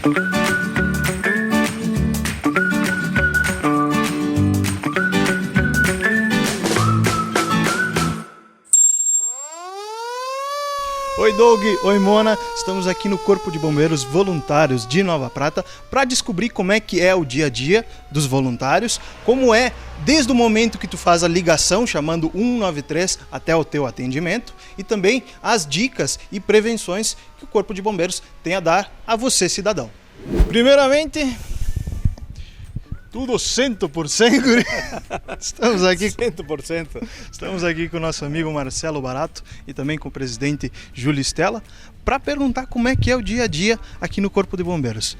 Oi Doug, oi Mona, estamos aqui no Corpo de Bombeiros Voluntários de Nova Prata para descobrir como é que é o dia a dia dos voluntários, como é desde o momento que tu faz a ligação chamando 193 até o teu atendimento e também as dicas e prevenções que o Corpo de Bombeiros tem a dar a você, cidadão. Primeiramente, tudo 100%, guri. Estamos aqui 100%. Estamos aqui com o nosso amigo Marcelo Barato e também com o presidente Júlio Stella para perguntar como é que é o dia a dia aqui no Corpo de Bombeiros.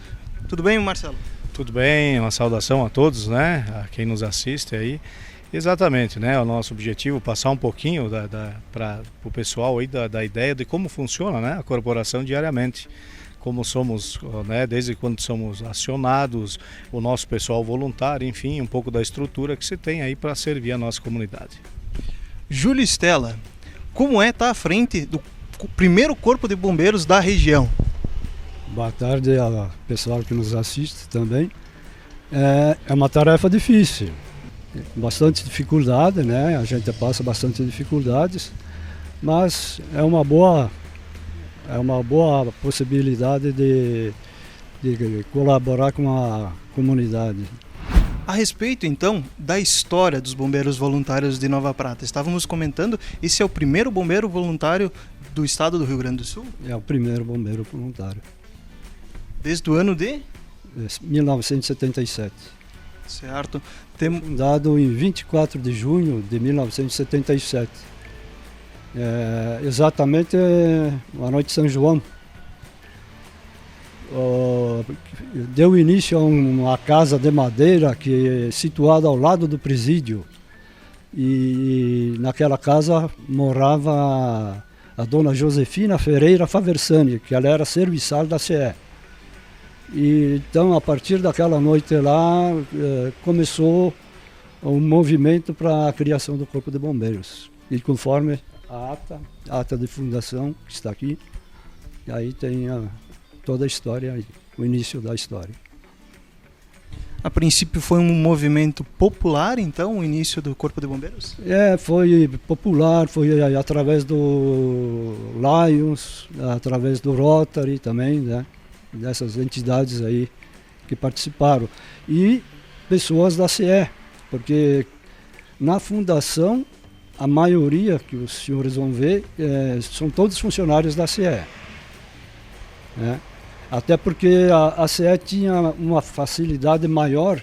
Tudo bem, Marcelo? Tudo bem, uma saudação a todos, né? A quem nos assiste aí. Exatamente, né? O nosso objetivo é passar um pouquinho para o pessoal aí da ideia de como funciona, né? A corporação diariamente. Como somos, né, desde quando somos acionados, o nosso pessoal voluntário, enfim, um pouco da estrutura que se tem aí para servir a nossa comunidade. Júlio Stella, como é estar à frente do primeiro corpo de bombeiros da região? Boa tarde ao pessoal que nos assiste também. É uma tarefa difícil, bastante dificuldade, né? A gente passa bastante dificuldades, mas é uma boa possibilidade de colaborar com a comunidade. A respeito, então, da história dos bombeiros voluntários de Nova Prata, estávamos comentando, esse é o primeiro bombeiro voluntário do estado do Rio Grande do Sul? É o primeiro bombeiro voluntário. Desde o ano de? 1977. Certo. Fundado em 24 de junho de 1977. Exatamente a noite de São João. Deu início a uma casa de madeira que é situada ao lado do presídio. E naquela casa morava a dona Josefina Ferreira Faversani, que ela era serviçal da CE. E então, a partir daquela noite lá, começou um movimento para a criação do Corpo de Bombeiros. E conforme a ata de fundação que está aqui, e aí tem toda a história, o início da história. A princípio foi um movimento popular, então, o início do Corpo de Bombeiros? Foi popular, foi através do Lions, através do Rotary também, né? Dessas entidades aí que participaram. E pessoas da CE, porque na fundação a maioria que os senhores vão ver são todos funcionários da CE. Né? Até porque a CE tinha uma facilidade maior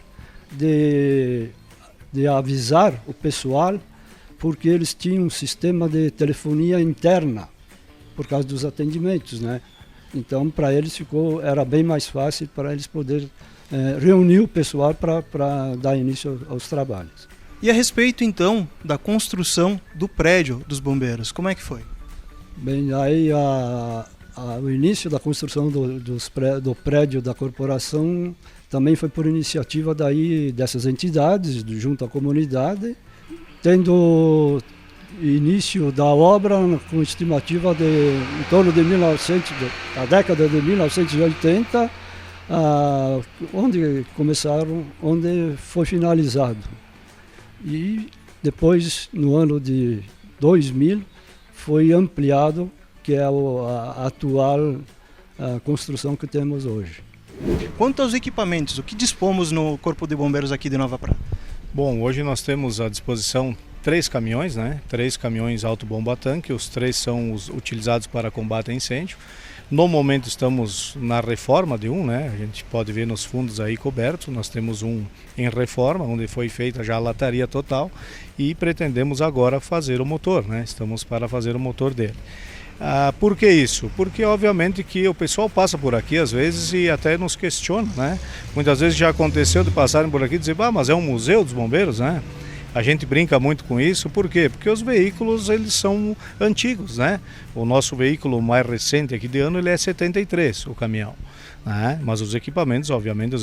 de avisar o pessoal, porque eles tinham um sistema de telefonia interna, por causa dos atendimentos, né? Então, para eles era bem mais fácil para eles poderem reunir o pessoal para dar início aos trabalhos. E a respeito, então, da construção do prédio dos bombeiros, como é que foi? Bem, aí o início da construção do prédio da corporação também foi por iniciativa dessas entidades, junto à comunidade, tendo início da obra com estimativa em torno de a década de 1980, onde foi finalizado. E depois, no ano de 2000, foi ampliado, que é a atual construção que temos hoje. Quanto aos equipamentos, o que dispomos no Corpo de Bombeiros aqui de Nova Prata? Bom, hoje nós temos à disposição 3 caminhões, né? 3 caminhões autobomba-tanque, os 3 são utilizados para combate a incêndio. No momento estamos na reforma de um, né? A gente pode ver nos fundos aí cobertos, nós temos um em reforma, onde foi feita já a lataria total e pretendemos agora fazer o motor, né? Estamos para fazer o motor dele. Por que isso? Porque obviamente que o pessoal passa por aqui às vezes e até nos questiona, né? Muitas vezes já aconteceu de passarem por aqui e dizer, mas é um museu dos bombeiros, né? A gente brinca muito com isso, por quê? Porque os veículos eles são antigos, né? O nosso veículo mais recente aqui de ano ele é 73, o caminhão. Né? Mas os equipamentos, obviamente,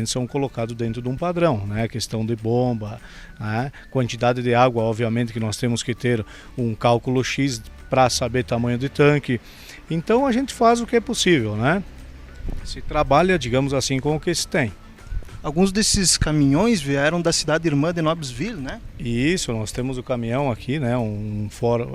são colocados dentro de um padrão, né? Questão de bomba, né? Quantidade de água, obviamente que nós temos que ter um cálculo X para saber tamanho de tanque. Então a gente faz o que é possível, né? Se trabalha, digamos assim, com o que se tem. Alguns desses caminhões vieram da cidade irmã de Noblesville, né? Isso, nós temos o caminhão aqui, né, um Ford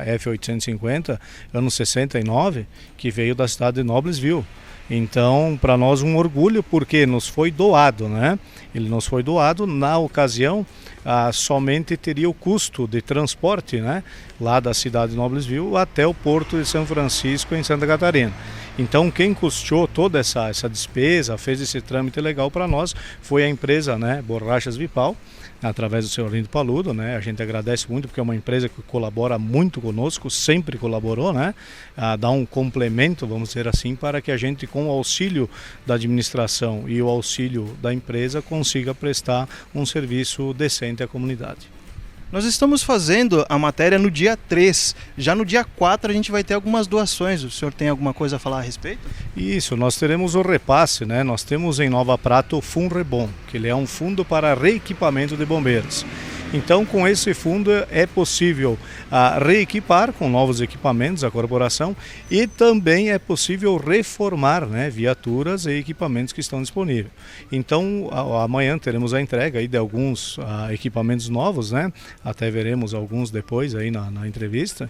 F850, anos 69, que veio da cidade de Noblesville. Então, para nós um orgulho, porque nos foi doado, né? Ele nos foi doado, na ocasião, somente teria o custo de transporte, né? Lá da cidade de Noblesville até o porto de São Francisco, em Santa Catarina. Então, quem custeou toda essa despesa, fez esse trâmite legal para nós, foi a empresa, né, Borrachas Vipal, através do senhor Lindo Paludo, né? A gente agradece muito porque é uma empresa que colabora muito conosco, sempre colaborou, né? Dá um complemento, vamos dizer assim, para que a gente, com o auxílio da administração e o auxílio da empresa, consiga prestar um serviço decente à comunidade. Nós estamos fazendo a matéria no dia 3, já no dia 4 a gente vai ter algumas doações. O senhor tem alguma coisa a falar a respeito? Isso, nós teremos o repasse, né? Nós temos em Nova Prata o Funrebom, que ele é um fundo para reequipamento de bombeiros. Então, com esse fundo é possível reequipar com novos equipamentos a corporação e também é possível reformar, né, viaturas e equipamentos que estão disponíveis. Então, amanhã teremos a entrega aí de alguns equipamentos novos, né? Até veremos alguns depois aí na entrevista.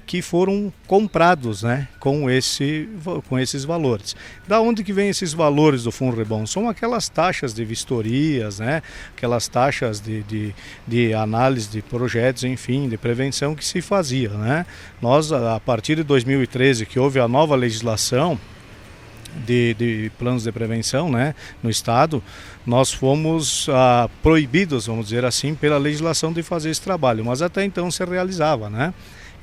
Que foram comprados, né, com esses valores. Da onde que vem esses valores do Funrebom? São aquelas taxas de vistorias, né, aquelas taxas de análise de projetos, enfim, de prevenção que se fazia, né? Nós, a partir de 2013, que houve a nova legislação de planos de prevenção, né, no estado, nós fomos proibidos, vamos dizer assim, pela legislação de fazer esse trabalho, mas até então se realizava, né?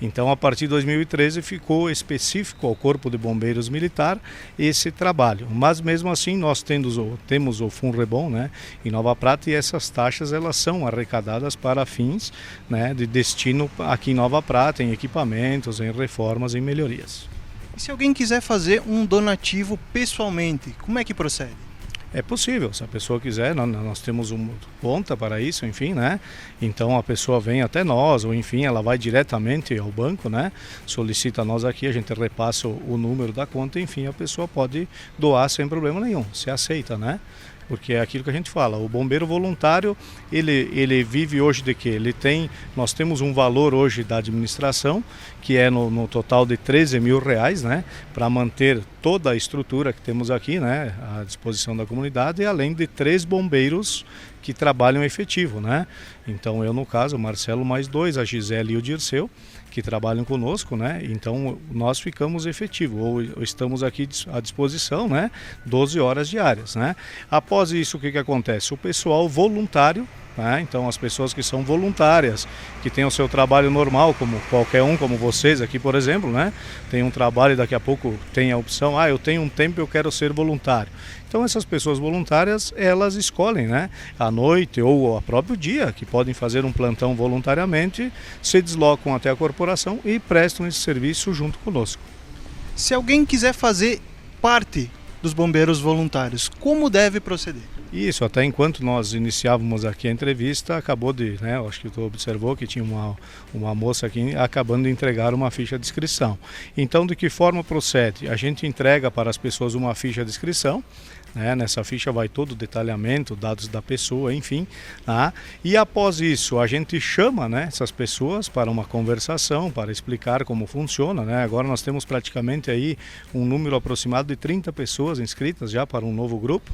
Então, a partir de 2013 ficou específico ao Corpo de Bombeiros Militar esse trabalho. Mas mesmo assim nós temos o Funrebom, né, em Nova Prata, e essas taxas elas são arrecadadas para fins, né, de destino aqui em Nova Prata, em equipamentos, em reformas e melhorias. E se alguém quiser fazer um donativo pessoalmente, como é que procede? É possível, se a pessoa quiser, nós temos uma conta para isso, enfim, né? Então a pessoa vem até nós, ou enfim, ela vai diretamente ao banco, né? Solicita a nós aqui, a gente repassa o número da conta, enfim, a pessoa pode doar sem problema nenhum, se aceita, né? Porque é aquilo que a gente fala, o bombeiro voluntário, ele vive hoje de quê? Nós temos um valor hoje da administração, que é no total de R$13.000, né? Para manter toda a estrutura que temos aqui, né? À disposição da comunidade, e além de 3 bombeiros que trabalham efetivo, né? Então eu, no caso, o Marcelo mais 2, a Gisele e o Dirceu, que trabalham conosco, né? Então nós ficamos efetivos, ou estamos aqui à disposição, né? 12 horas diárias, né? Após isso, o que acontece? O pessoal voluntário, né? Então as pessoas que são voluntárias, que têm o seu trabalho normal, como qualquer um, como vocês aqui, por exemplo, né? Tem um trabalho e daqui a pouco tem a opção, eu tenho um tempo e eu quero ser voluntário. Então essas pessoas voluntárias, elas escolhem, né, à noite ou ao próprio dia, que podem fazer um plantão voluntariamente, se deslocam até a corporação e prestam esse serviço junto conosco. Se alguém quiser fazer parte dos bombeiros voluntários, como deve proceder? Isso, até enquanto nós iniciávamos aqui a entrevista, acabou né, acho que tu observou que tinha uma moça aqui acabando de entregar uma ficha de inscrição. Então, de que forma procede? A gente entrega para as pessoas uma ficha de inscrição, né? Nessa ficha vai todo o detalhamento, dados da pessoa, enfim. E após isso, a gente chama, né, essas pessoas para uma conversação, para explicar como funciona, né? Agora nós temos praticamente aí um número aproximado de 30 pessoas inscritas já para um novo grupo,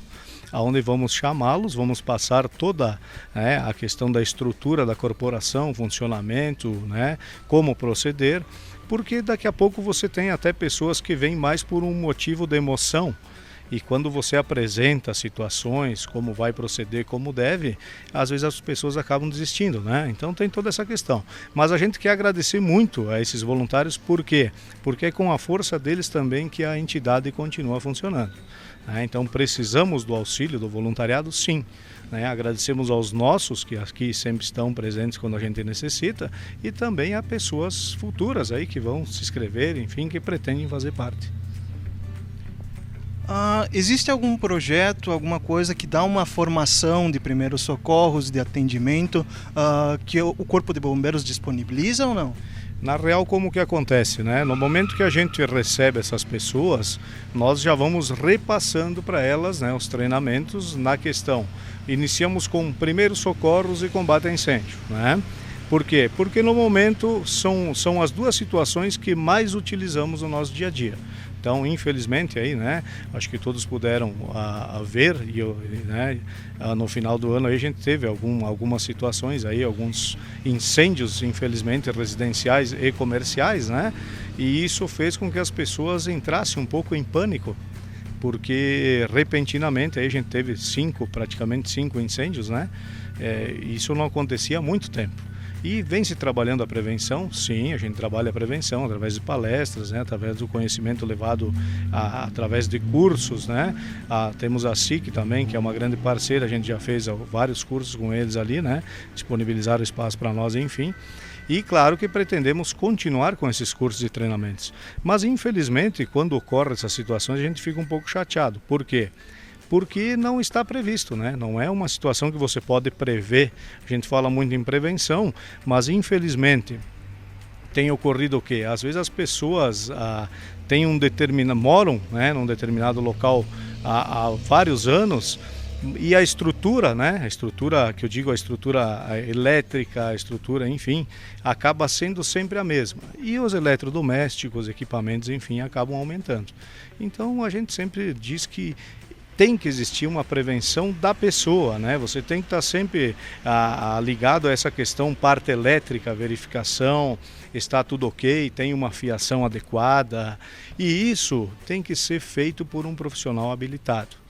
onde vamos chamá-los, vamos passar toda, né, a questão da estrutura da corporação, funcionamento, né, como proceder, porque daqui a pouco você tem até pessoas que vêm mais por um motivo de emoção, e quando você apresenta situações, como vai proceder, como deve, às vezes as pessoas acabam desistindo, né? Então tem toda essa questão. Mas a gente quer agradecer muito a esses voluntários, por quê? Porque é com a força deles também que a entidade continua funcionando. Então precisamos do auxílio do voluntariado, sim. Agradecemos aos nossos que aqui sempre estão presentes quando a gente necessita, e também a pessoas futuras aí que vão se inscrever, enfim, que pretendem fazer parte. Existe algum projeto, alguma coisa que dá uma formação de primeiros socorros, de atendimento, que o Corpo de Bombeiros disponibiliza ou não? Na real, como que acontece, né? No momento que a gente recebe essas pessoas, nós já vamos repassando para elas, né, os treinamentos na questão. Iniciamos com primeiros socorros e combate a incêndio, né? Por quê? Porque no momento são as duas situações que mais utilizamos no nosso dia a dia. Então, infelizmente, aí, né, acho que todos puderam ver, né, no final do ano aí a gente teve algumas situações aí, alguns incêndios, infelizmente, residenciais e comerciais, né, e isso fez com que as pessoas entrassem um pouco em pânico, porque repentinamente aí a gente teve praticamente cinco incêndios, né, isso não acontecia há muito tempo. E vem se trabalhando a prevenção, sim, a gente trabalha a prevenção através de palestras, né, através do conhecimento levado através de cursos, né, temos a SIC também, que é uma grande parceira, a gente já fez vários cursos com eles ali, né, disponibilizaram espaço para nós, enfim. E claro que pretendemos continuar com esses cursos e treinamentos. Mas infelizmente, quando ocorrem essas situações, a gente fica um pouco chateado. Por quê? Porque não está previsto, né? Não é uma situação que você pode prever. A gente fala muito em prevenção, mas infelizmente tem ocorrido o quê? Às vezes as pessoas moram, né, num determinado local há vários anos e a estrutura, né? A estrutura que eu digo, a estrutura elétrica, a estrutura, enfim, acaba sendo sempre a mesma. E os eletrodomésticos, equipamentos, enfim, acabam aumentando. Então a gente sempre diz que tem que existir uma prevenção da pessoa, né? Você tem que estar sempre ligado a essa questão parte elétrica, verificação, está tudo ok, tem uma fiação adequada, e isso tem que ser feito por um profissional habilitado.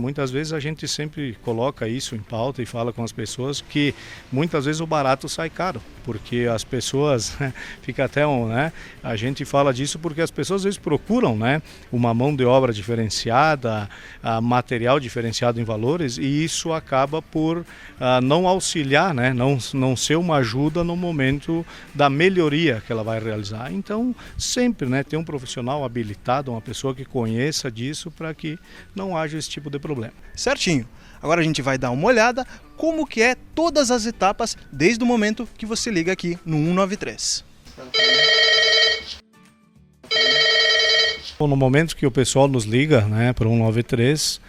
Muitas vezes a gente sempre coloca isso em pauta e fala com as pessoas que muitas vezes o barato sai caro, porque as pessoas, fica até a gente fala disso porque as pessoas às vezes procuram, né, uma mão de obra diferenciada, material diferenciado em valores, e isso acaba por não auxiliar, né, não ser uma ajuda no momento da melhoria que ela vai realizar. Então sempre, né, ter um profissional habilitado, uma pessoa que conheça disso, para que não haja esse tipo de problema. Certinho. Agora a gente vai dar uma olhada como que é todas as etapas desde o momento que você liga aqui no 193. No momento que o pessoal nos liga, né, para o 193,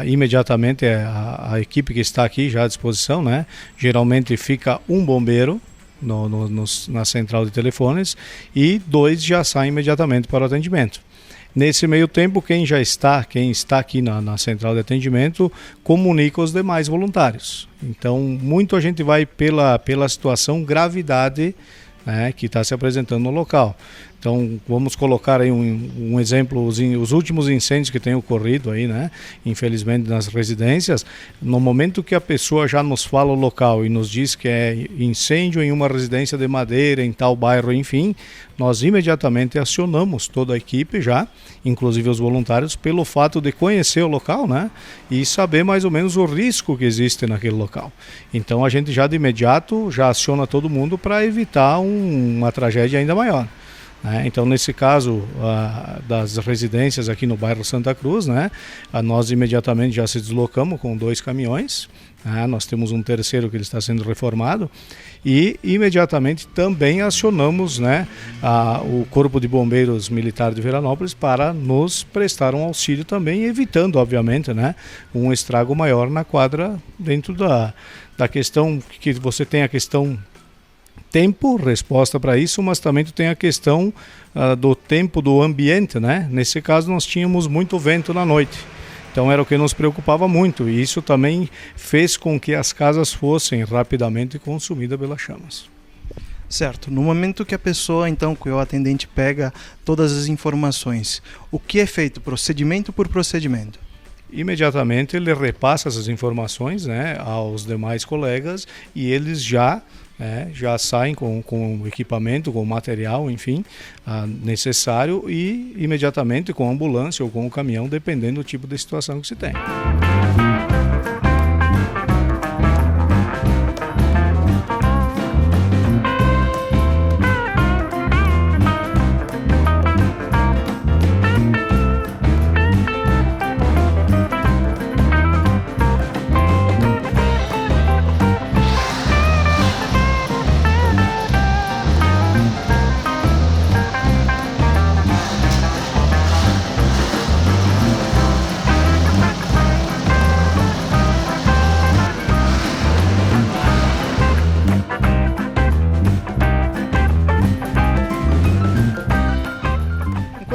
imediatamente a equipe que está aqui já à disposição, né, geralmente fica um bombeiro na central de telefones e 2 já saem imediatamente para o atendimento. Nesse meio tempo, quem está aqui na central de atendimento comunica os demais voluntários. Então, muito a gente vai pela situação gravidade, né, que está se apresentando no local. Então, vamos colocar aí um exemplo, os últimos incêndios que têm ocorrido aí, né, infelizmente nas residências. No momento que a pessoa já nos fala o local e nos diz que é incêndio em uma residência de madeira, em tal bairro, enfim, nós imediatamente acionamos toda a equipe já, inclusive os voluntários, pelo fato de conhecer o local, né, e saber mais ou menos o risco que existe naquele local. Então, a gente já de imediato já aciona todo mundo para evitar uma tragédia ainda maior. Então, nesse caso das residências aqui no bairro Santa Cruz, né, nós imediatamente já se deslocamos com 2 caminhões, nós temos um terceiro que ele está sendo reformado, e imediatamente também acionamos, né, o Corpo de Bombeiros Militar de Veranópolis para nos prestar um auxílio também, evitando, obviamente, né, um estrago maior na quadra, dentro da questão que você tem a questão tempo, resposta para isso, mas também tu tem a questão do tempo do ambiente, né? Nesse caso nós tínhamos muito vento na noite, então era o que nos preocupava muito, e isso também fez com que as casas fossem rapidamente consumidas pelas chamas. Certo. No momento que a pessoa, então, que o atendente pega todas as informações, o que é feito procedimento por procedimento? Imediatamente ele repassa essas informações, né, aos demais colegas, e eles já saem com o equipamento, com o material, enfim, necessário, e imediatamente com a ambulância ou com o caminhão, dependendo do tipo de situação que se tem.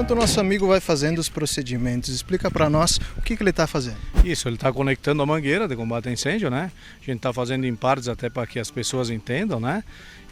Enquanto o nosso amigo vai fazendo os procedimentos, explica para nós o que ele está fazendo. Isso, ele está conectando a mangueira de combate a incêndio, né? A gente está fazendo em partes até para que as pessoas entendam, né?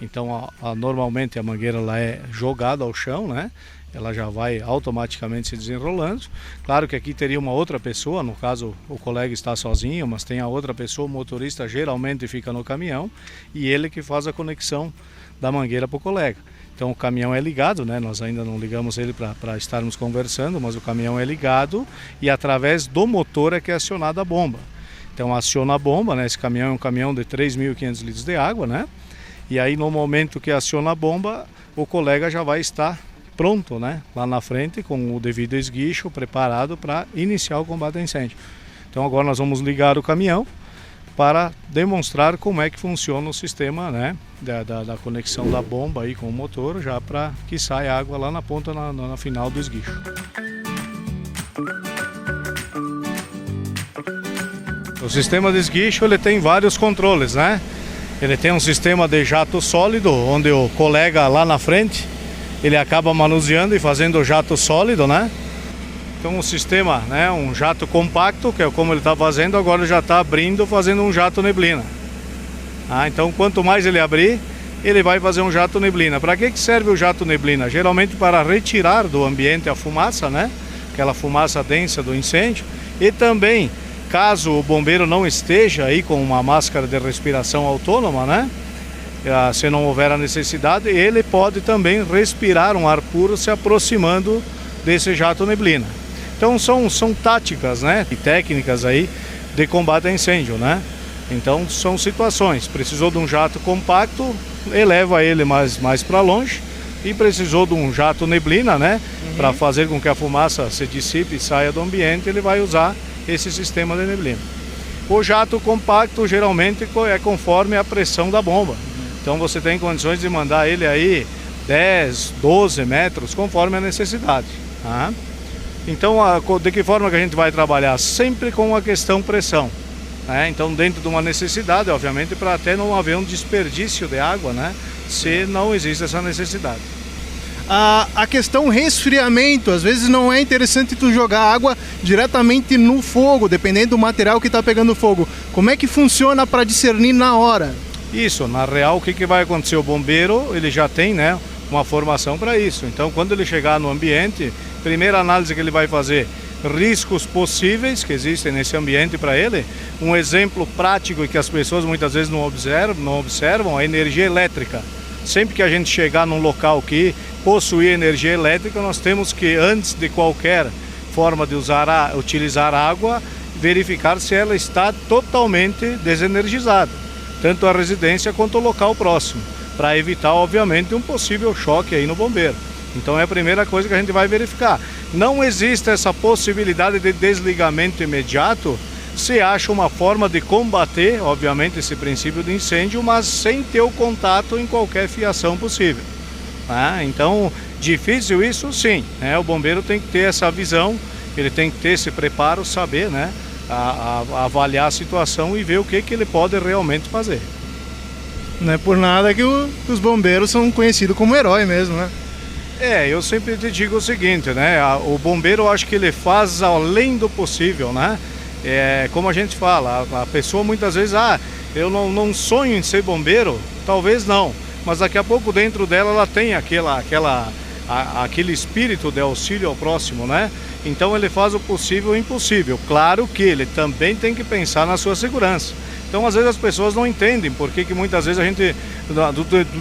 Então, normalmente a mangueira ela é jogada ao chão, né? Ela já vai automaticamente se desenrolando. Claro que aqui teria uma outra pessoa, no caso o colega está sozinho, mas tem a outra pessoa, o motorista geralmente fica no caminhão e ele que faz a conexão da mangueira para o colega. Então o caminhão é ligado, né? Nós ainda não ligamos ele para estarmos conversando, mas o caminhão é ligado e através do motor é que é acionada a bomba. Então aciona a bomba, né? Esse caminhão é um caminhão de 3.500 litros de água, né? E aí no momento que aciona a bomba, o colega já vai estar pronto, né? Lá na frente com o devido esguicho preparado para iniciar o combate a incêndio. Então agora nós vamos ligar o caminhão para demonstrar como é que funciona o sistema, né? Da conexão da bomba aí com o motor, já para que saia água lá na ponta, na final do esguicho. O sistema de esguicho ele tem vários controles, né? Ele tem um sistema de jato sólido, onde o colega lá na frente ele acaba manuseando e fazendo o jato sólido, né? Então o sistema, né, um jato compacto, que é como ele está fazendo, agora ele já está abrindo, fazendo um jato neblina. Então quanto mais ele abrir, ele vai fazer um jato neblina. Para que serve o jato neblina? Geralmente para retirar do ambiente a fumaça, né? Aquela fumaça densa do incêndio. E também, caso o bombeiro não esteja aí com uma máscara de respiração autônoma, né? Se não houver a necessidade, ele pode também respirar um ar puro se aproximando desse jato neblina. Então são táticas, né, e técnicas aí de combate a incêndio, né? Então são situações, precisou de um jato compacto, eleva ele mais para longe, e precisou de um jato neblina, né, para fazer com que a fumaça se dissipe e saia do ambiente, ele vai usar esse sistema de neblina. O jato compacto geralmente é conforme a pressão da bomba. Então você tem condições de mandar ele aí 10, 12 metros, conforme a necessidade. Tá? Então, de que forma que a gente vai trabalhar? Sempre com a questão pressão. Né? Então, dentro de uma necessidade, obviamente, para até não haver um desperdício de água, né? Se não existe essa necessidade. A questão resfriamento, às vezes não é interessante tu jogar água diretamente no fogo, dependendo do material que está pegando fogo. Como é que funciona para discernir na hora? Isso, na real, o que vai acontecer? O bombeiro, ele já tem, né, uma formação para isso. Então, quando ele chegar no ambiente, primeira análise que ele vai fazer, riscos possíveis que existem nesse ambiente para ele. Um exemplo prático e que as pessoas muitas vezes não observam, a energia elétrica. Sempre que a gente chegar num local que possui energia elétrica, nós temos que, antes de qualquer forma de utilizar água, verificar se ela está totalmente desenergizada. Tanto a residência quanto o local próximo, para evitar, obviamente, um possível choque aí no bombeiro. Então é a primeira coisa que a gente vai verificar. Não existe essa possibilidade de desligamento imediato, se acha uma forma de combater, obviamente, esse princípio de incêndio, mas sem ter o contato em qualquer fiação possível. Então, difícil isso sim, né? O bombeiro tem que ter essa visão, ele tem que ter esse preparo, saber, né? Avaliar a situação e ver o que ele pode realmente fazer. Não é por nada que os bombeiros são conhecidos como herói mesmo, né? Eu sempre te digo o seguinte, né? O bombeiro, eu acho que ele faz além do possível, né? Como a gente fala, a pessoa muitas vezes, eu não sonho em ser bombeiro, talvez não, mas daqui a pouco dentro dela ela tem aquele espírito de auxílio ao próximo, né? Então ele faz o possível e o impossível. Claro que ele também tem que pensar na sua segurança. Então às vezes as pessoas não entendem por que muitas vezes a gente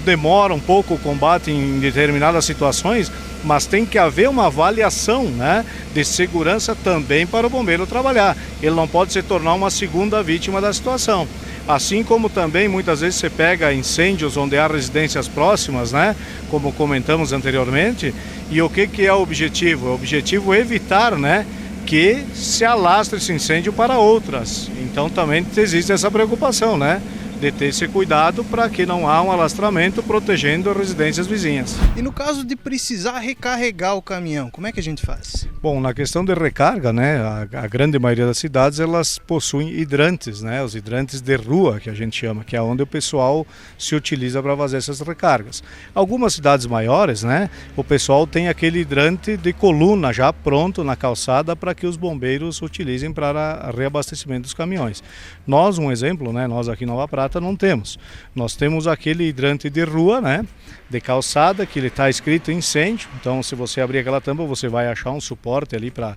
demora um pouco o combate em determinadas situações, mas tem que haver uma avaliação, né, de segurança também para o bombeiro trabalhar. Ele não pode se tornar uma segunda vítima da situação. Assim como também muitas vezes você pega incêndios onde há residências próximas, né? Como comentamos anteriormente. E o que é o objetivo? O objetivo é evitar, né, que se alastre esse incêndio para outras. Então também existe essa preocupação, né? de ter esse cuidado para que não há um alastramento, protegendo as residências vizinhas. E no caso de precisar recarregar o caminhão, como é que a gente faz? Bom, na questão de recarga, né, a grande maioria das cidades elas possuem hidrantes, né, os hidrantes de rua que a gente chama, que é onde o pessoal se utiliza para fazer essas recargas. Algumas cidades maiores, né, o pessoal tem aquele hidrante de coluna já pronto na calçada para que os bombeiros utilizem para reabastecimento dos caminhões. Nós, um exemplo, né, nós aqui em Nova Prata não temos. Nós temos aquele hidrante de rua, né, de calçada, que ele está escrito incêndio. Então, se você abrir aquela tampa, você vai achar um suporte ali para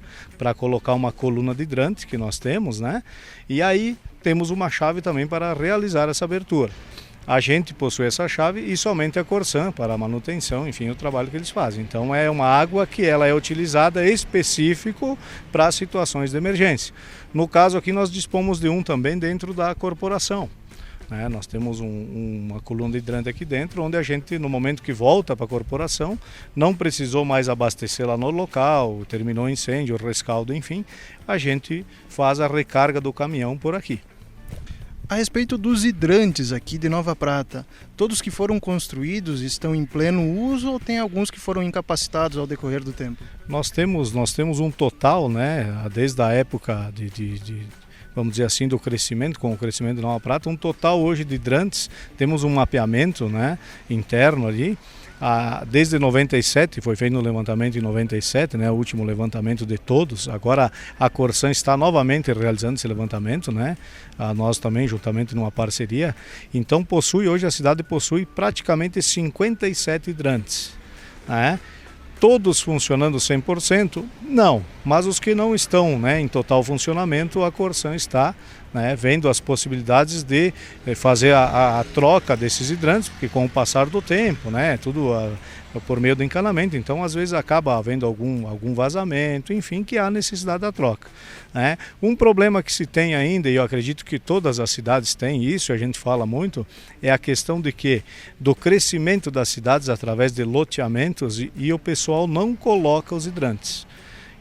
colocar uma coluna de hidrante que nós temos, né? E aí temos uma chave também para realizar essa abertura. A gente possui essa chave e somente a Corsan para a manutenção, enfim, o trabalho que eles fazem. Então é uma água que ela é utilizada específico para situações de emergência. No caso aqui nós dispomos de um também dentro da corporação. Nós temos uma coluna de hidrante aqui dentro, onde a gente, no momento que volta para a corporação, não precisou mais abastecer lá no local, terminou o incêndio, o rescaldo, enfim, a gente faz a recarga do caminhão por aqui. A respeito dos hidrantes aqui de Nova Prata, todos que foram construídos estão em pleno uso ou tem alguns que foram incapacitados ao decorrer do tempo? Nós temos um total, né, desde a época vamos dizer assim, do crescimento, com o crescimento de Nova Prata, um total hoje de hidrantes, temos um mapeamento, né, interno ali, desde 97, foi feito um levantamento em 97, né, o último levantamento de todos. Agora a Corsan está novamente realizando esse levantamento, né, nós também juntamente numa parceria. Então hoje a cidade possui praticamente 57 hidrantes, né? Todos funcionando 100%? Não, mas os que não estão, né, em total funcionamento, a Corsan está, né, vendo as possibilidades de fazer a troca desses hidrantes, porque com o passar do tempo, né, tudo por meio do encanamento, então às vezes acaba havendo algum vazamento, enfim, que há necessidade da troca, né. Um problema que se tem ainda, e eu acredito que todas as cidades têm isso, a gente fala muito, é a questão do crescimento das cidades através de loteamentos e o pessoal não coloca os hidrantes.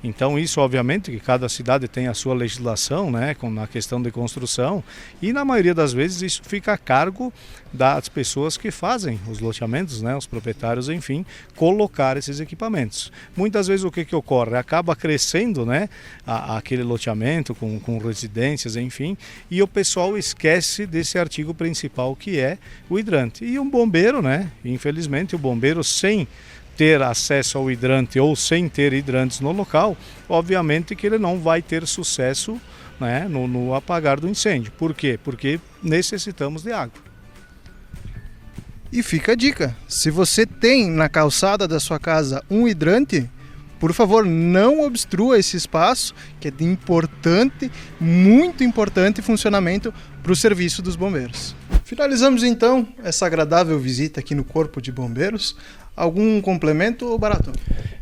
Então isso obviamente que cada cidade tem a sua legislação, né, na questão de construção, e na maioria das vezes isso fica a cargo das pessoas que fazem os loteamentos, né, os proprietários, enfim, colocar esses equipamentos. Muitas vezes o que ocorre? Acaba crescendo, né, aquele loteamento com residências, enfim, e o pessoal esquece desse artigo principal que é o hidrante. E um bombeiro, né, infelizmente o bombeiro sem ter acesso ao hidrante ou sem ter hidrantes no local, obviamente que ele não vai ter sucesso, né, no apagar do incêndio. Por quê? Porque necessitamos de água. E fica a dica, se você tem na calçada da sua casa um hidrante, por favor, não obstrua esse espaço, que é de importante, muito importante funcionamento para o serviço dos bombeiros. Finalizamos então essa agradável visita aqui no Corpo de Bombeiros. Algum complemento, Barato?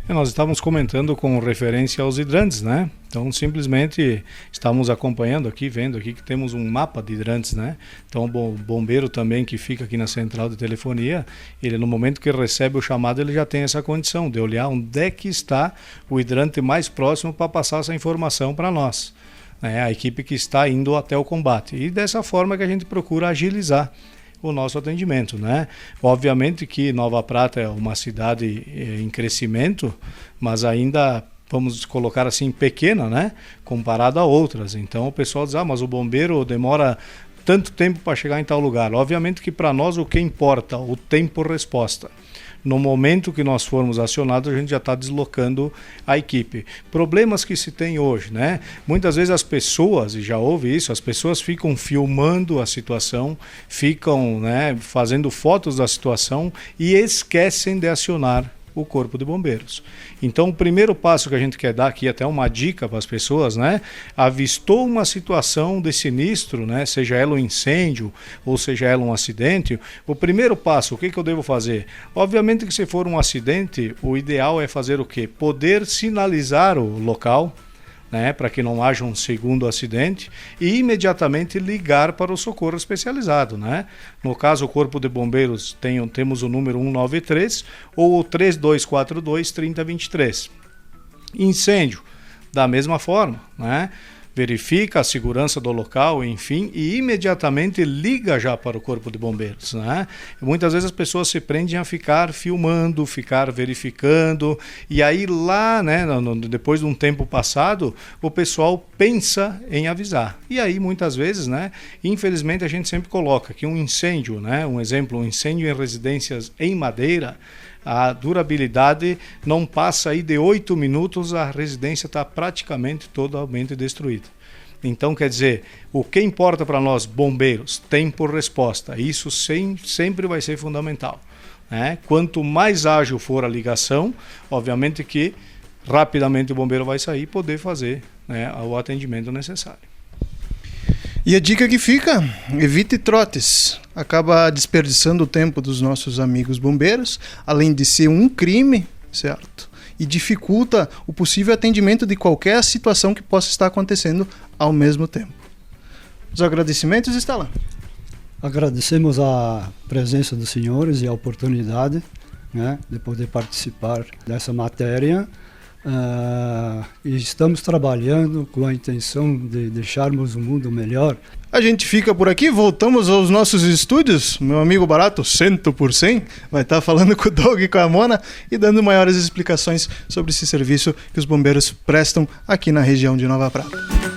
Nós estávamos comentando com referência aos hidrantes, né? Então simplesmente estamos acompanhando aqui, vendo aqui que temos um mapa de hidrantes, né? Então o bombeiro também que fica aqui na central de telefonia, ele no momento que recebe o chamado, ele já tem essa condição de olhar onde é que está o hidrante mais próximo para passar essa informação para nós, né? A equipe que está indo até o combate. E dessa forma que a gente procura agilizar o nosso atendimento, né? Obviamente que Nova Prata é uma cidade em crescimento, mas ainda, vamos colocar assim, pequena, né? Comparado a outras. Então o pessoal diz, mas o bombeiro demora tanto tempo para chegar em tal lugar. Obviamente que para nós o que importa, o tempo-resposta. No momento que nós formos acionados, a gente já está deslocando a equipe. Problemas que se tem hoje, né? Muitas vezes as pessoas, e já houve isso, as pessoas ficam filmando a situação, ficam, né, fazendo fotos da situação e esquecem de acionar o Corpo de Bombeiros. Então o primeiro passo que a gente quer dar aqui, até uma dica para as pessoas, né? Avistou uma situação de sinistro, né? Seja ela um incêndio ou seja ela um acidente, o primeiro passo, o que eu devo fazer? Obviamente que se for um acidente, o ideal é fazer o quê? Poder sinalizar o local, né, para que não haja um segundo acidente e imediatamente ligar para o socorro especializado, né? No caso, o Corpo de Bombeiros temos o número 193 ou o 3242-3023. Incêndio, da mesma forma, né? verifica a segurança do local, enfim, e imediatamente liga já para o Corpo de Bombeiros, né? E muitas vezes as pessoas se prendem a ficar filmando, ficar verificando, e aí lá, né, depois de um tempo passado, o pessoal pensa em avisar. E aí muitas vezes, né, infelizmente a gente sempre coloca que um incêndio, né, um exemplo, um incêndio em residências em madeira, a durabilidade não passa aí de 8 minutos, a residência está praticamente totalmente destruída. Então, quer dizer, o que importa para nós, bombeiros, tempo-resposta. Isso sempre vai ser fundamental, né? Quanto mais ágil for a ligação, obviamente que rapidamente o bombeiro vai sair e poder fazer, né, o atendimento necessário. E a dica que fica, evite trotes. Acaba desperdiçando o tempo dos nossos amigos bombeiros, além de ser um crime, certo? E dificulta o possível atendimento de qualquer situação que possa estar acontecendo ao mesmo tempo. Os agradecimentos estão lá. Agradecemos a presença dos senhores e a oportunidade, né, de poder participar dessa matéria. E estamos trabalhando com a intenção de deixarmos o mundo melhor. A gente fica por aqui, voltamos aos nossos estúdios. Meu amigo Barato, 100%, vai estar falando com o Doug e com a Mona e dando maiores explicações sobre esse serviço que os bombeiros prestam aqui na região de Nova Prata.